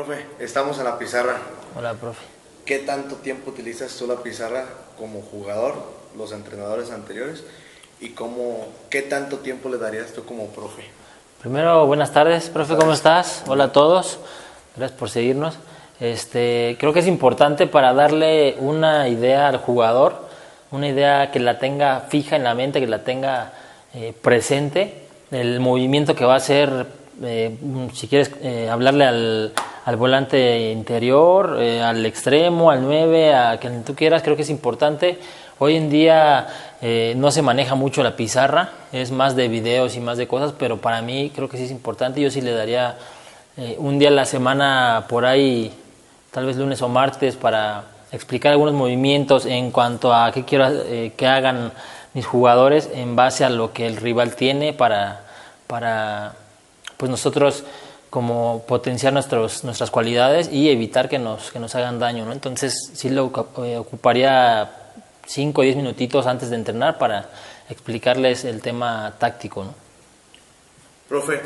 profe, estamos en la pizarra. Hola, profe. ¿Qué tanto tiempo utilizas tú la pizarra como jugador, los entrenadores anteriores? ¿Y qué tanto tiempo le darías tú como profe? Primero, buenas tardes, profe, ¿cómo estás? Hola a todos, gracias por seguirnos. Creo que es importante para darle una idea al jugador, una idea que la tenga fija en la mente, que la tenga presente, el movimiento que va a hacer, si quieres hablarle al volante interior, al extremo, al 9, a quien tú quieras, creo que es importante. Hoy en día no se maneja mucho la pizarra, es más de videos y más de cosas, pero para mí creo que sí es importante. Yo sí le daría un día a la semana por ahí, tal vez lunes o martes, para explicar algunos movimientos en cuanto a qué quiero que hagan mis jugadores en base a lo que el rival tiene para pues nosotros como potenciar nuestras cualidades y evitar que nos hagan daño, ¿no? Entonces sí lo ocuparía 5 o 10 minutitos antes de entrenar para explicarles el tema táctico, ¿no? Profe,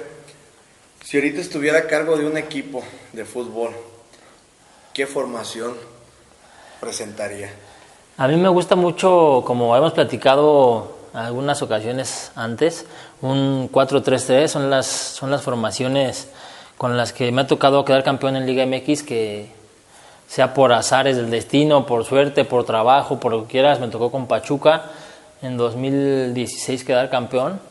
si ahorita estuviera a cargo de un equipo de fútbol, ¿qué formación presentaría? A mí me gusta mucho, como hemos platicado algunas ocasiones antes, un 4-3-3 son las formaciones con las que me ha tocado quedar campeón en Liga MX, que sea por azares del destino, por suerte, por trabajo, por lo que quieras. Me tocó con Pachuca en 2016 quedar campeón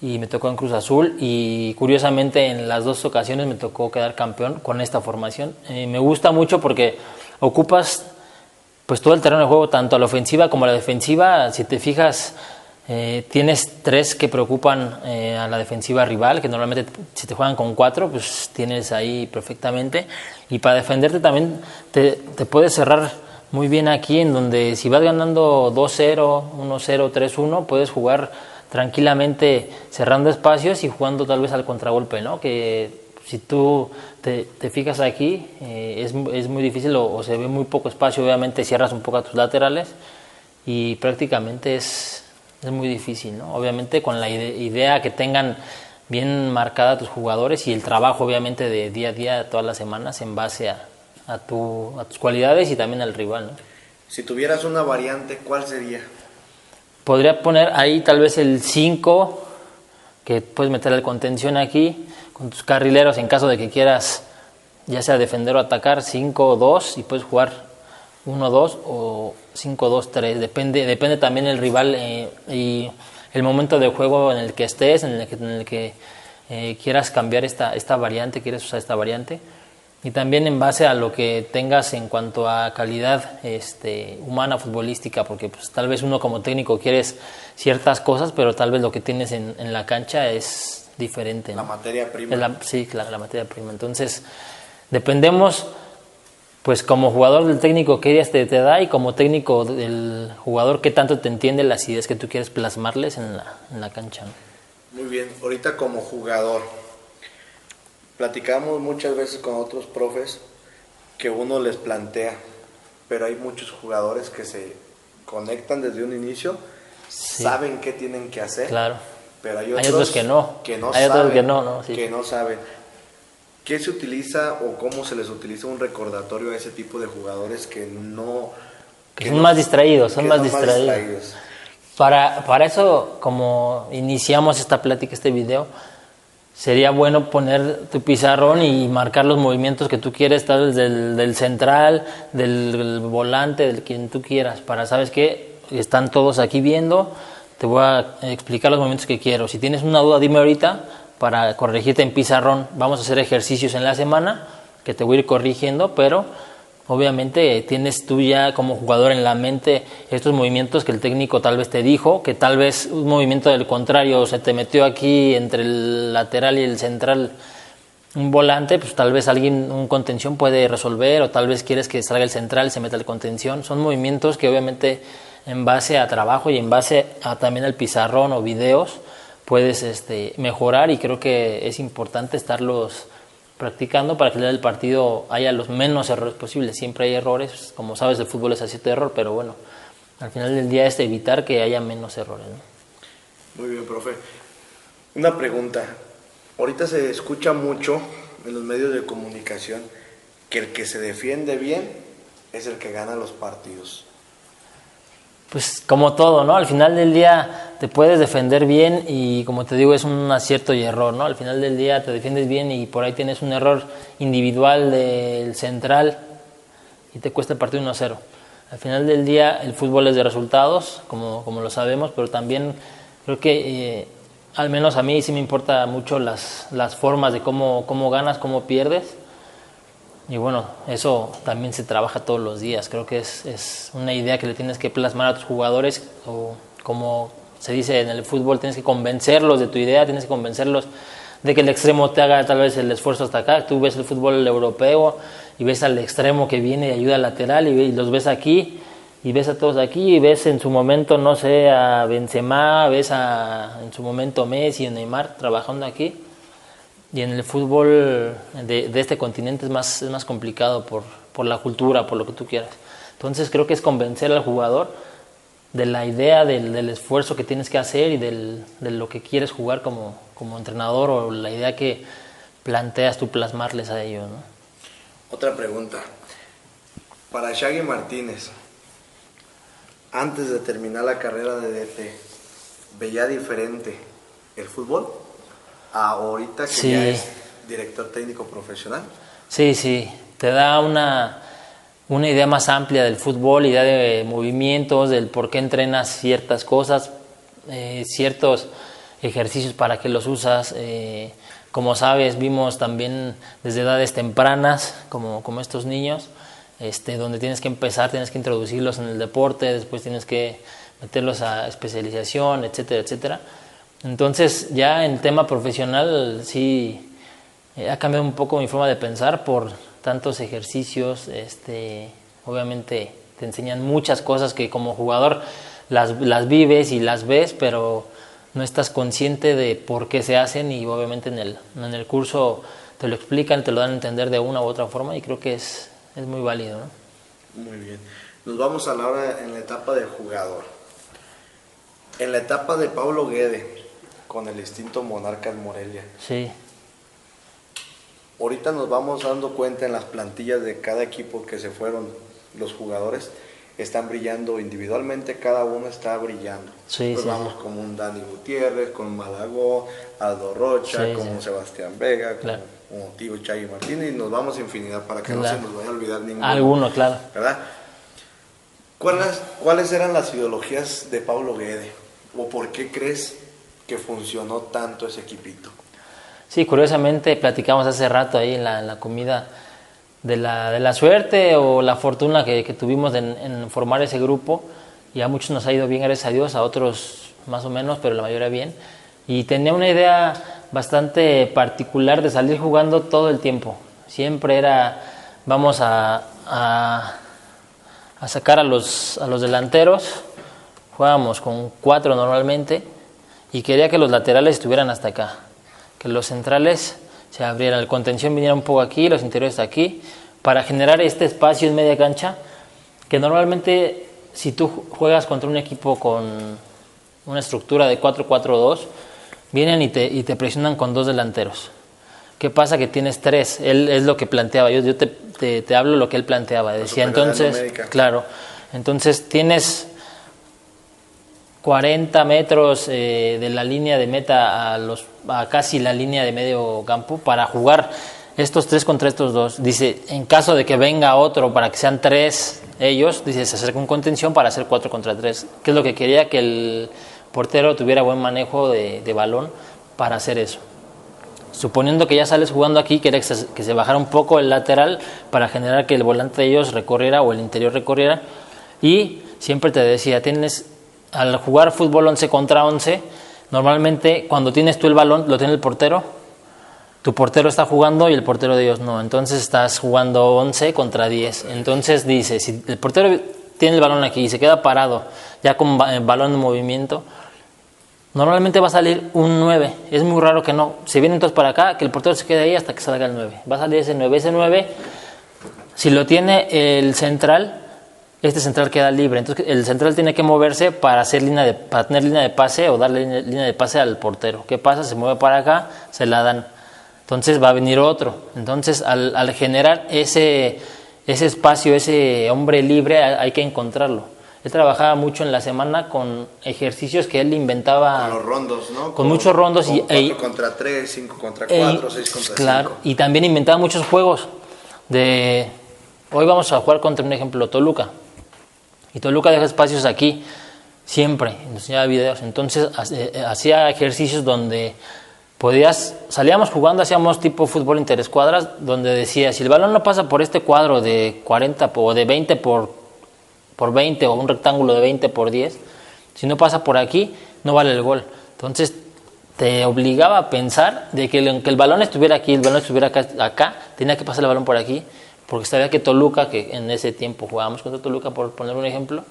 y me tocó en Cruz Azul, y curiosamente en las dos ocasiones me tocó quedar campeón con esta formación. Me gusta mucho porque ocupas pues todo el terreno de juego, tanto a la ofensiva como a la defensiva. Si te fijas, tienes 3 que preocupan a la defensiva rival, que normalmente si te juegan con 4, pues tienes ahí perfectamente. Y para defenderte también te puedes cerrar muy bien aquí, en donde si vas ganando 2-0, 1-0, 3-1, puedes jugar tranquilamente cerrando espacios y jugando tal vez al contragolpe, ¿no? Que si tú te fijas aquí, es muy difícil o se ve muy poco espacio. Obviamente cierras un poco a tus laterales y prácticamente es muy difícil, ¿no? Obviamente con la idea que tengan bien marcada tus jugadores y el trabajo obviamente de día a día, todas las semanas, en base a tus cualidades y también al rival, ¿no? Si tuvieras una variante, ¿cuál sería? Podría poner ahí tal vez el 5, que puedes meter el contención aquí, con tus carrileros en caso de que quieras ya sea defender o atacar, 5-2, y puedes jugar 1-2 o 5-2-3, depende también el rival y el momento de juego en el que estés, en el que quieras cambiar esta variante, quieres usar esta variante, y también en base a lo que tengas en cuanto a calidad humana, futbolística, porque pues tal vez uno como técnico quieres ciertas cosas, pero tal vez lo que tienes en la cancha es diferente, ¿no? La materia prima. Sí, claro, la materia prima. Entonces, dependemos, pues como jugador del técnico qué ideas te da, y como técnico del jugador qué tanto te entiende las ideas que tú quieres plasmarles en la cancha, ¿no? Muy bien, ahorita como jugador, platicamos muchas veces con otros profes que uno les plantea, pero hay muchos jugadores que se conectan desde un inicio, Sí. saben qué tienen que hacer, Claro. pero hay Hay otros otros que no. Hay saben, otros que no, sí. que no saben. ¿Qué se utiliza o cómo se les utiliza un recordatorio a ese tipo de jugadores que son más distraídos, que son más distraídos? Para eso, como iniciamos esta plática, este video, sería bueno poner tu pizarrón y marcar los movimientos que tú quieres, tal vez del central, del volante, del quien tú quieras, para, ¿sabes qué? Están todos aquí viendo, te voy a explicar los movimientos que quiero. Si tienes una duda, dime ahorita para corregirte en pizarrón. Vamos a hacer ejercicios en la semana que te voy a ir corrigiendo, pero obviamente tienes tú ya como jugador en la mente estos movimientos que el técnico tal vez te dijo, que tal vez un movimiento del contrario se te metió aquí entre el lateral y el central, un volante, pues tal vez un contención puede resolver, o tal vez quieres que salga el central y se meta el contención. Son movimientos que obviamente en base a trabajo y en base a también al pizarrón o videos puedes mejorar, y creo que es importante estarlos practicando para que el día del partido haya los menos errores posibles. Siempre hay errores, como sabes, el fútbol es así de error, pero bueno, al final del día es evitar que haya menos errores, ¿no? Muy bien, profe. Una pregunta. Ahorita se escucha mucho en los medios de comunicación que el que se defiende bien es el que gana los partidos? Pues como todo, ¿no? Al final del día te puedes defender bien y como te digo es un acierto y error, ¿no? Al final del día te defiendes bien y por ahí tienes un error individual del central y te cuesta el partido 1-0. Al final del día el fútbol es de resultados, como lo sabemos, pero también creo que al menos a mí sí me importa mucho las formas de cómo ganas, cómo pierdes. Y bueno, eso también se trabaja todos los días. Creo que es una idea que le tienes que plasmar a tus jugadores, o como se dice en el fútbol, tienes que convencerlos de tu idea, tienes que convencerlos de que el extremo te haga tal vez el esfuerzo hasta acá. Tú ves el fútbol europeo y ves al extremo que viene y ayuda al lateral y los ves aquí y ves a todos aquí y ves en su momento, no sé, a Benzema, ves en su momento Messi o Neymar trabajando aquí. Y en el fútbol de este continente es más complicado por la cultura, por lo que tú quieras. Entonces creo que es convencer al jugador de la idea, del esfuerzo que tienes que hacer y de lo que quieres jugar como entrenador, o la idea que planteas tú plasmarles a ellos, ¿no? Otra pregunta. Para Shaggy Martínez, antes de terminar la carrera de DT, ¿veía diferente el fútbol ahorita que Sí. ya es director técnico profesional? Sí, te da una idea más amplia del fútbol, idea de movimientos, del por qué entrenas ciertas cosas, ciertos ejercicios para qué los usas. Como sabes, vimos también desde edades tempranas, como estos niños, donde tienes que empezar, tienes que introducirlos en el deporte, después tienes que meterlos a especialización, etcétera, etcétera. Entonces ya en tema profesional sí ha cambiado un poco mi forma de pensar por tantos ejercicios. Obviamente te enseñan muchas cosas que como jugador las vives y las ves, pero no estás consciente de por qué se hacen, y obviamente en el curso te lo explican, te lo dan a entender de una u otra forma, y creo que es muy válido, ¿no? Muy bien. Nos vamos a la hora en la etapa del jugador. En la etapa de Pablo Guede, con el extinto Monarcas Morelia. Sí. Ahorita nos vamos dando cuenta en las plantillas de cada equipo que se fueron los jugadores, están brillando individualmente, cada uno está brillando. Sí, pues sí, vamos como un Dani Gutiérrez, con Malagó, Aldo Rocha, Sí, como sí. Sebastián Vega, Claro. como Tío Chagui Martínez, y nos vamos a infinidad para que no Claro. se nos vaya a olvidar ninguno. Alguno, claro. ¿Verdad? ¿Cuáles eran las ideologías de Pablo Guede? ¿O por qué crees que funcionó tanto ese equipito? Sí, curiosamente platicamos hace rato ahí en la comida de la suerte o la fortuna que tuvimos en formar ese grupo, y a muchos nos ha ido bien, gracias a Dios, a otros más o menos, pero la mayoría bien. Y tenía una idea bastante particular de salir jugando todo el tiempo. Siempre era, vamos a sacar a los delanteros, jugábamos con 4 normalmente, y quería que los laterales estuvieran hasta acá, que los centrales se abrieran, el contención viniera un poco aquí, los interiores aquí, para generar este espacio en media cancha, que normalmente si tú juegas contra un equipo con una estructura de 4-4-2, vienen y te presionan con 2 delanteros. ¿Qué pasa? Que tienes 3, él es lo que planteaba, yo te hablo lo que él planteaba, decía entonces, claro, entonces tienes 40 metros de la línea de meta a casi la línea de medio campo para jugar estos 3 contra estos 2. Dice, en caso de que venga otro para que sean 3 ellos, dice, se acerca un contención para hacer 4 contra 3. ¿Qué es lo que quería? Que el portero tuviera buen manejo de balón para hacer eso. Suponiendo que ya sales jugando aquí, quería que se bajara un poco el lateral para generar que el volante de ellos recorriera o el interior recorriera. Y siempre te decía, al jugar fútbol 11 contra 11, normalmente cuando tienes tú el balón, lo tiene el portero, tu portero está jugando y el portero de ellos no, entonces estás jugando 11 contra 10. Entonces dice, si el portero tiene el balón aquí y se queda parado, ya con el balón en movimiento, normalmente va a salir un 9, es muy raro que no, si vienen todos para acá, que el portero se quede ahí hasta que salga el 9, va a salir ese 9, si lo tiene el central, este central queda libre, entonces el central tiene que moverse para tener línea de pase o darle línea de pase al portero. ¿Qué pasa? Se mueve para acá, se la dan. entonces va a venir otro. Entonces al generar ese espacio, ese hombre libre, hay que encontrarlo. Él trabajaba mucho en la semana con ejercicios que él inventaba. Con los rondos, ¿no? Con muchos rondos. Con 4 contra 3, 5 contra 4, 6 contra 5. Claro, y también inventaba muchos juegos. Hoy vamos a jugar contra un ejemplo, Toluca. Y Toluca deja espacios aquí, siempre, nos enseñaba videos. Entonces hacía ejercicios donde salíamos jugando, hacíamos tipo fútbol interescuadras, donde decía, si el balón no pasa por este cuadro de 40 o de 20 por 20 o un rectángulo de 20 por 10, si no pasa por aquí, no vale el gol. Entonces te obligaba a pensar de que aunque el balón estuviera aquí, el balón estuviera acá, tenía que pasar el balón por aquí, porque sabía que Toluca, que en ese tiempo jugábamos contra Toluca, por poner un ejemplo,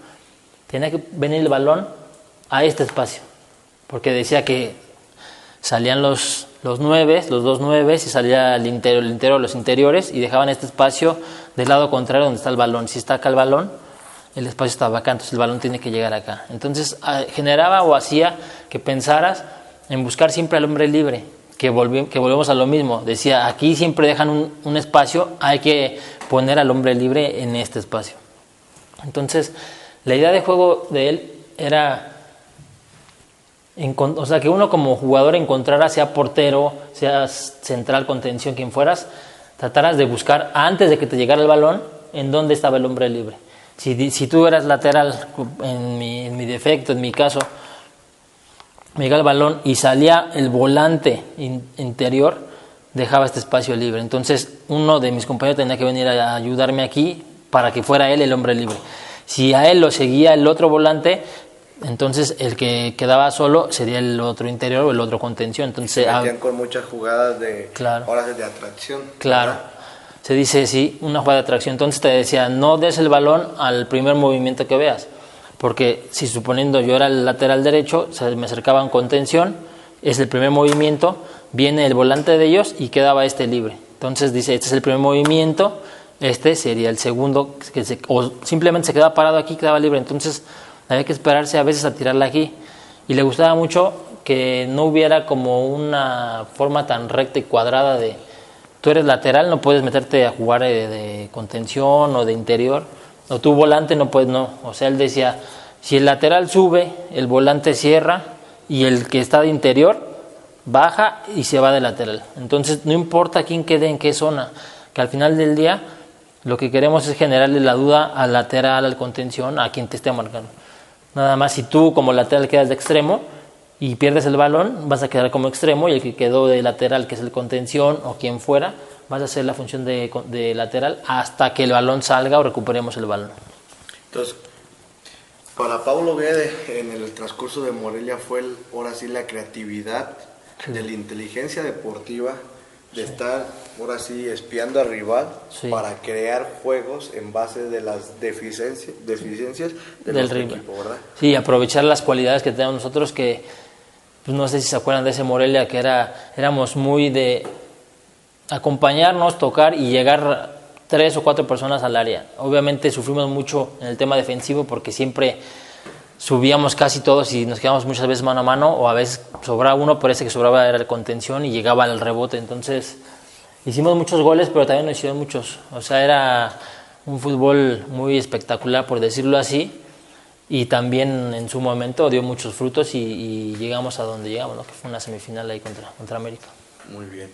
tenía que venir el balón a este espacio, porque decía que salían los dos nueves y salía el interior, los interiores, y dejaban este espacio del lado contrario donde está el balón. Si está acá el balón, el espacio estaba acá, entonces el balón tiene que llegar acá. Entonces generaba o hacía que pensaras en buscar siempre al hombre libre, que volvemos a lo mismo. Decía, aquí siempre dejan un espacio, hay que poner al hombre libre en este espacio. Entonces, la idea de juego de él era, o sea, que uno como jugador encontrara, sea portero, sea central, contención, quien fueras, trataras de buscar, antes de que te llegara el balón, en dónde estaba el hombre libre. Si tú eras lateral, en mi defecto, en mi caso, me llegaba el balón y salía el volante interior, dejaba este espacio libre. Entonces uno de mis compañeros tenía que venir a ayudarme aquí para que fuera él el hombre libre. Si a él lo seguía el otro volante, entonces el que quedaba solo sería el otro interior o el otro contención. Entonces se metían con muchas jugadas de horas de atracción. Claro. ¿Verdad? Se dice, sí, una jugada de atracción. Entonces te decía, no des el balón al primer movimiento que veas. Porque si suponiendo yo era el lateral derecho, me acercaban con contención, es el primer movimiento, viene el volante de ellos y quedaba este libre. Entonces dice, este es el primer movimiento, este sería el segundo, o simplemente se quedaba parado aquí, quedaba libre. Entonces había que esperarse a veces a tirarla aquí. Y le gustaba mucho que no hubiera como una forma tan recta y cuadrada de... Tú eres lateral, no puedes meterte a jugar de contención o de interior, o tu volante no puedes, no. O sea, él decía, si el lateral sube, el volante cierra y el que está de interior baja y se va de lateral. Entonces, no importa quién quede en qué zona, que al final del día lo que queremos es generarle la duda al lateral, al contención, a quien te esté marcando. Nada más, si tú como lateral quedas de extremo y pierdes el balón, vas a quedar como extremo, y el que quedó de lateral, que es el contención o quien fuera, vas a hacer la función de lateral hasta que el balón salga o recuperemos el balón. Entonces, para Paulo Guede, en el transcurso de Morelia fue ahora sí la creatividad, de la inteligencia deportiva, de estar ahora sí espiando al rival para crear juegos en base de las deficiencias del equipo, ¿verdad? Sí, aprovechar las cualidades que tenemos nosotros, que pues no sé si se acuerdan de ese Morelia, que éramos muy de acompañarnos, tocar y llegar 3 o 4 personas al área. Obviamente sufrimos mucho en el tema defensivo porque siempre subíamos casi todos y nos quedamos muchas veces mano a mano, o a veces sobraba uno, pero ese que sobraba era el contención y llegaba al rebote. Entonces hicimos muchos goles, pero también nos hicieron muchos. O sea, era un fútbol muy espectacular, por decirlo así, y también en su momento dio muchos frutos y llegamos a donde llegamos, ¿no? Que fue una semifinal ahí contra América. Muy bien.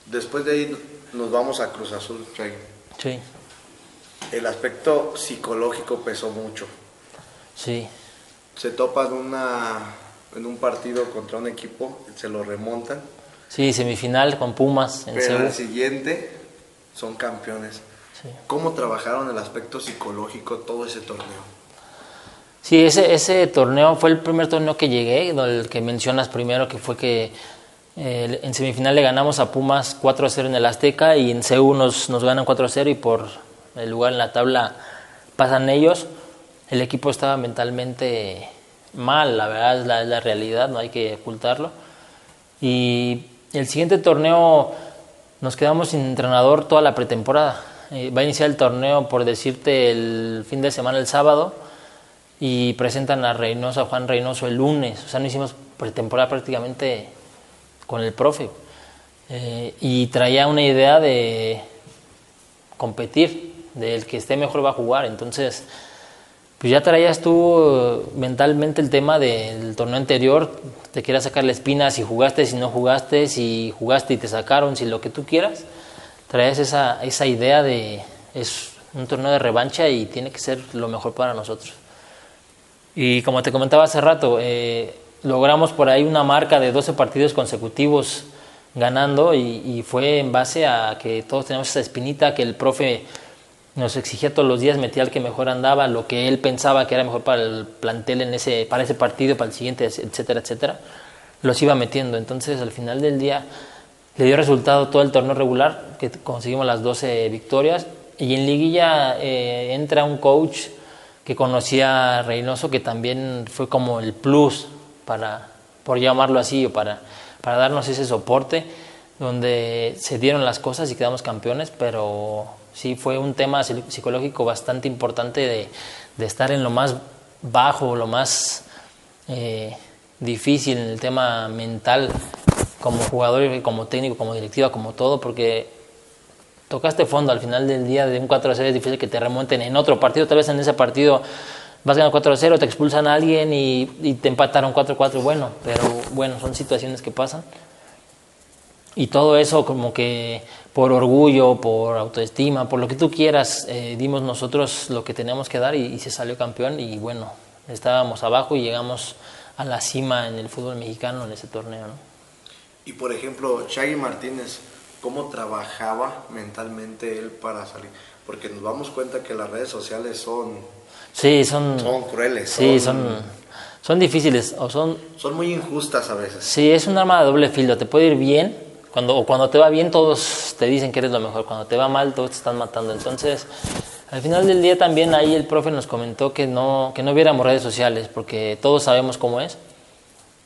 Después de ahí nos vamos a Cruz Azul, Chay. Sí. El aspecto psicológico pesó mucho. Sí. Se topan en un partido contra un equipo, se lo remontan. Sí, semifinal con Pumas en pero Seúl. al siguiente son campeones. Sí. ¿Cómo trabajaron el aspecto psicológico todo ese torneo? Sí, ese torneo fue el primer torneo que llegué, el que mencionas primero, que fue que en semifinal le ganamos a Pumas 4-0 en el Azteca, y en Seúl nos ganan 4-0 y por el lugar en la tabla pasan ellos. El equipo estaba mentalmente mal, la verdad es la realidad, no hay que ocultarlo. Y el siguiente torneo nos quedamos sin entrenador toda la pretemporada. Va a iniciar el torneo, por decirte, el fin de semana, el sábado, y presentan a Juan Reynoso el lunes. O sea, no hicimos pretemporada prácticamente con el profe. y traía una idea de competir, del que esté mejor va a jugar. Entonces, pues ya traías tú mentalmente el tema del torneo anterior, te querías sacar la espina si jugaste, si no jugaste, si jugaste y te sacaron, si lo que tú quieras. Traías esa idea de es un torneo de revancha y tiene que ser lo mejor para nosotros. Y como te comentaba hace rato, logramos por ahí una marca de 12 partidos consecutivos ganando y fue en base a que todos teníamos esa espinita, que el profe nos exigía todos los días, metía al que mejor andaba, lo que él pensaba que era mejor para el plantel para ese partido, para el siguiente, etcétera, etcétera, los iba metiendo. Entonces al final del día le dio resultado todo el torneo regular, que conseguimos las 12 victorias, y en liguilla entra un coach que conocía a Reynoso, que también fue como el plus por llamarlo así, o para darnos ese soporte, donde se dieron las cosas y quedamos campeones. Pero sí fue un tema psicológico bastante importante de estar en lo más bajo, lo más difícil en el tema mental, como jugador, como técnico, como directiva, como todo, porque tocaste fondo. Al final del día, de un 4-0 es difícil que te remonten en otro partido. Tal vez en ese partido vas ganando 4-0, te expulsan a alguien y te empataron 4-4, bueno, pero bueno, son situaciones que pasan. Y todo eso como que por orgullo, por autoestima, por lo que tú quieras, dimos nosotros lo que teníamos que dar y se salió campeón. Y bueno, estábamos abajo y llegamos a la cima en el fútbol mexicano en ese torneo, ¿no? Y por ejemplo, Shaggy Martínez, ¿cómo trabajaba mentalmente él para salir? Porque nos damos cuenta que las redes sociales son crueles. Sí, son difíciles, son muy injustas a veces. Sí, es un arma de doble filo. Te puede ir bien, cuando te va bien todos te dicen que eres lo mejor, cuando te va mal todos te están matando. Entonces, al final del día también ahí el profe nos comentó que no viéramos redes sociales, porque todos sabemos cómo es.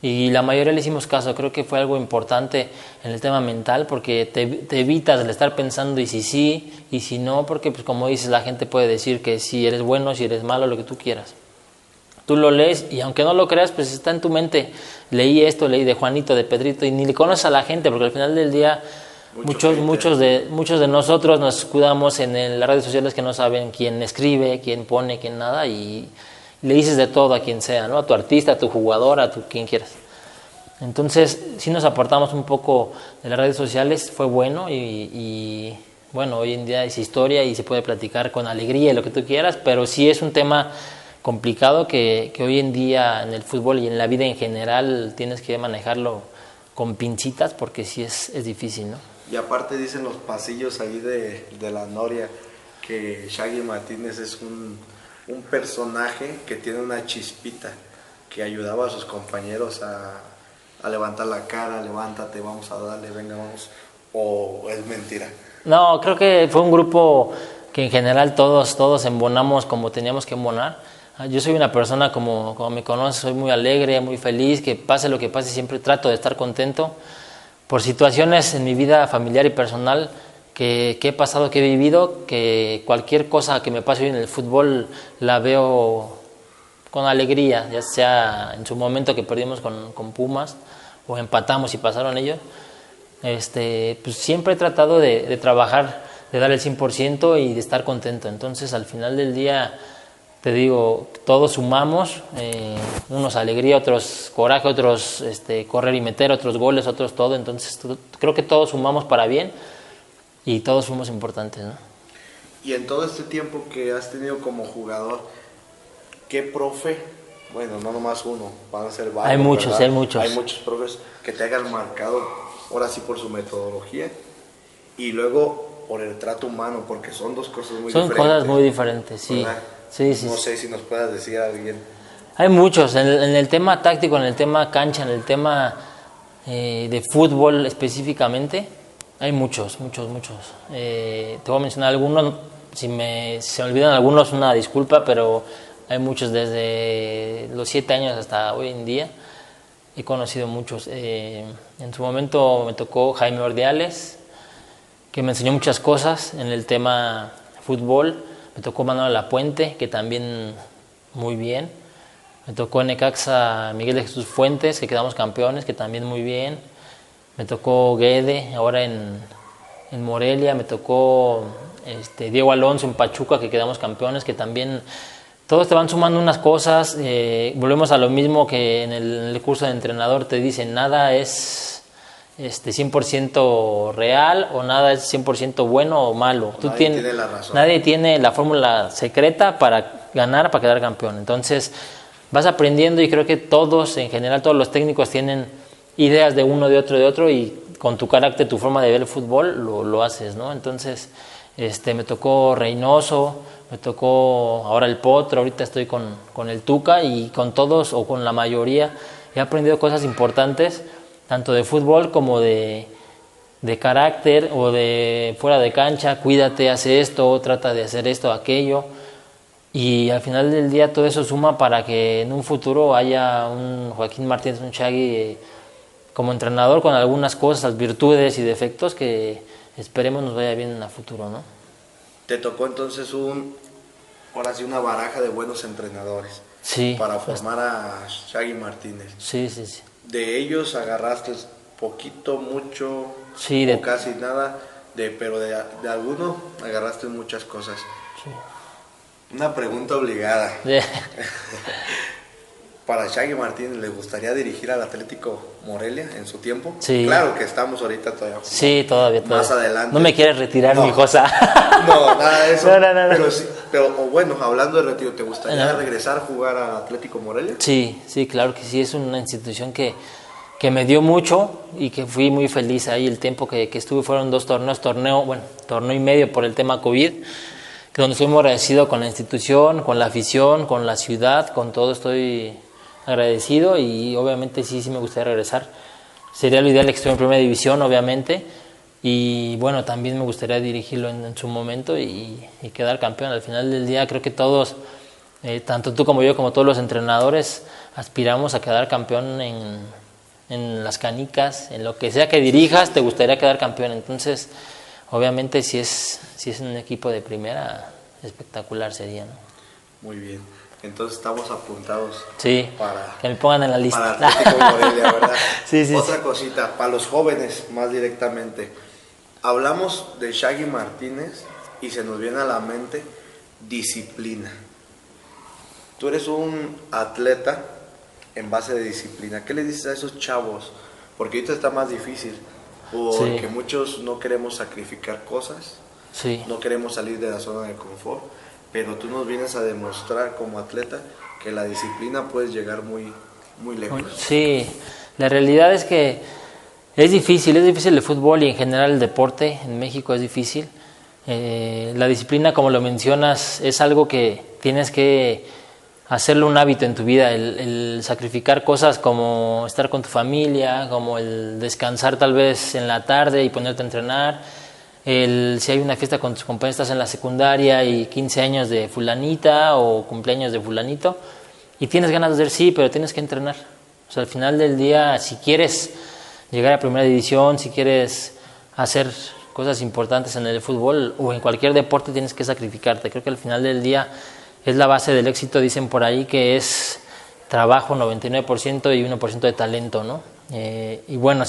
Y la mayoría le hicimos caso. Creo que fue algo importante en el tema mental, porque te evitas el estar pensando y si sí y si no, porque pues como dices, la gente puede decir que si eres bueno, si eres malo, lo que tú quieras. Tú lo lees y aunque no lo creas, pues está en tu mente. Leí esto, leí de Juanito, de Pedrito, y ni le conoces a la gente, porque al final del día muchos de nosotros nos escudamos en las redes sociales, que no saben quién escribe, quién pone, quién nada, y le dices de todo a quien sea, ¿no? A tu artista, a tu jugador, a quien quieras. Entonces, sí nos aportamos un poco de las redes sociales, fue bueno y bueno, hoy en día es historia y se puede platicar con alegría y lo que tú quieras, pero sí es un tema complicado que hoy en día en el fútbol y en la vida en general tienes que manejarlo con pincitas, porque sí es difícil, ¿no? Y aparte dicen los pasillos ahí de la Noria que Shaggy Martínez es un personaje que tiene una chispita, que ayudaba a sus compañeros a levantar la cara, levántate, vamos a darle, venga, vamos, o es mentira. No, creo que fue un grupo que en general todos embonamos como teníamos que embonar. Yo soy una persona, como me conoces, soy muy alegre, muy feliz, que pase lo que pase siempre trato de estar contento. Por situaciones en mi vida familiar y personal que he pasado, que he vivido, que cualquier cosa que me pase hoy en el fútbol la veo con alegría, ya sea en su momento que perdimos con Pumas o empatamos y pasaron ellos. Pues siempre he tratado de trabajar, de dar el 100% y de estar contento. Entonces al final del día, te digo, todos sumamos, unos alegría, otros coraje, otros correr y meter, otros goles, otros todo. Entonces creo que todos sumamos para bien y todos fuimos importantes, ¿no? Y en todo este tiempo que has tenido como jugador, ¿qué profe? Bueno, no nomás uno, van a ser varios. Hay muchos, ¿verdad? hay muchos. Hay muchos profes que te hayan marcado, ahora sí por su metodología y luego por el trato humano, porque son dos cosas muy diferentes. Son cosas muy diferentes, sí. Sí. No sé si nos puedas decir a alguien. Hay muchos, en el tema táctico, en el tema cancha, en el tema de fútbol específicamente, hay muchos. Te voy a mencionar algunos, si se me olvidan algunos, una disculpa, pero hay muchos desde los 7 años hasta hoy en día. He conocido muchos. En su momento me tocó Jaime Ordiales, que me enseñó muchas cosas en el tema fútbol. Me tocó Manuel Lapuente, que también muy bien. Me tocó en Necaxa Miguel de Jesús Fuentes, que quedamos campeones, que también muy bien. me tocó Guede ahora en Morelia, me tocó Diego Alonso en Pachuca, que quedamos campeones, que también todos te van sumando unas cosas. Volvemos a lo mismo que en el curso de entrenador te dicen, nada es 100% real o nada es 100% bueno o malo. Tiene la razón. Nadie tiene la fórmula secreta para ganar, para quedar campeón. Entonces vas aprendiendo y creo que todos, en general, todos los técnicos tienen ideas de uno, de otro y con tu carácter, tu forma de ver el fútbol, lo haces, ¿no? Entonces me tocó Reynoso, me tocó ahora el Potro, ahorita estoy con el Tuca y con todos o con la mayoría he aprendido cosas importantes, tanto de fútbol como de carácter o de fuera de cancha, cuídate, hace esto, trata de hacer esto, aquello. Y al final del día todo eso suma para que en un futuro haya un Joaquín Martínez, un Shaggy como entrenador con algunas cosas, virtudes y defectos que esperemos nos vaya bien en el futuro, ¿no? Te tocó entonces ahora sí una baraja de buenos entrenadores, sí, para formar a Shaggy Martínez. Sí. De ellos agarraste poquito, mucho, sí, o casi nada, pero de alguno agarraste muchas cosas. Sí. Una pregunta obligada. ¿Para Shaggy Martínez le gustaría dirigir al Atlético Morelia en su tiempo? Sí. Claro que estamos ahorita todavía. Sí, todavía. Más adelante. No me quieres retirar mi cosa. No, nada de eso. No. Pero sí, bueno, hablando de retiro, ¿te gustaría regresar a jugar al Atlético Morelia? Sí, claro que sí. Es una institución que me dio mucho y que fui muy feliz ahí. El tiempo que estuve fueron 2 torneos, torneo y medio por el tema COVID, donde estoy muy agradecido con la institución, con la afición, con la ciudad, con todo estoy agradecido y obviamente sí me gustaría regresar. Sería lo ideal que estuviera en primera división, obviamente, y bueno, también me gustaría dirigirlo en su momento y quedar campeón. Al final del día creo que todos, tanto tú como yo, como todos los entrenadores, aspiramos a quedar campeón en las canicas, en lo que sea que dirijas, te gustaría quedar campeón. Entonces, obviamente si es un equipo de primera, espectacular sería, ¿no? Muy bien. Entonces estamos apuntados. Sí, para que me pongan en la lista. Para Atlético Morelia, ¿verdad? Sí. Otra cosita, para los jóvenes más directamente. Hablamos de Shaggy Martínez y se nos viene a la mente disciplina. Tú eres un atleta en base de disciplina. ¿Qué le dices a esos chavos? Porque ahorita está más difícil. Porque muchos no queremos sacrificar cosas. Sí. No queremos salir de la zona de confort. Pero tú nos vienes a demostrar como atleta que la disciplina puedes llegar muy, muy lejos. Sí, la realidad es que es difícil el fútbol y en general el deporte en México es difícil. La disciplina, como lo mencionas, es algo que tienes que hacerlo un hábito en tu vida, el sacrificar cosas como estar con tu familia, como el descansar tal vez en la tarde y ponerte a entrenar. Si hay una fiesta con tus compañeros, estás en la secundaria y 15 años de fulanita o cumpleaños de fulanito y tienes ganas de hacer sí, pero tienes que entrenar. O sea, al final del día, si quieres llegar a primera división, si quieres hacer cosas importantes en el fútbol o en cualquier deporte, tienes que sacrificarte. Creo que al final del día es la base del éxito. Dicen por ahí que es trabajo 99% y 1% de talento, ¿no? Y bueno,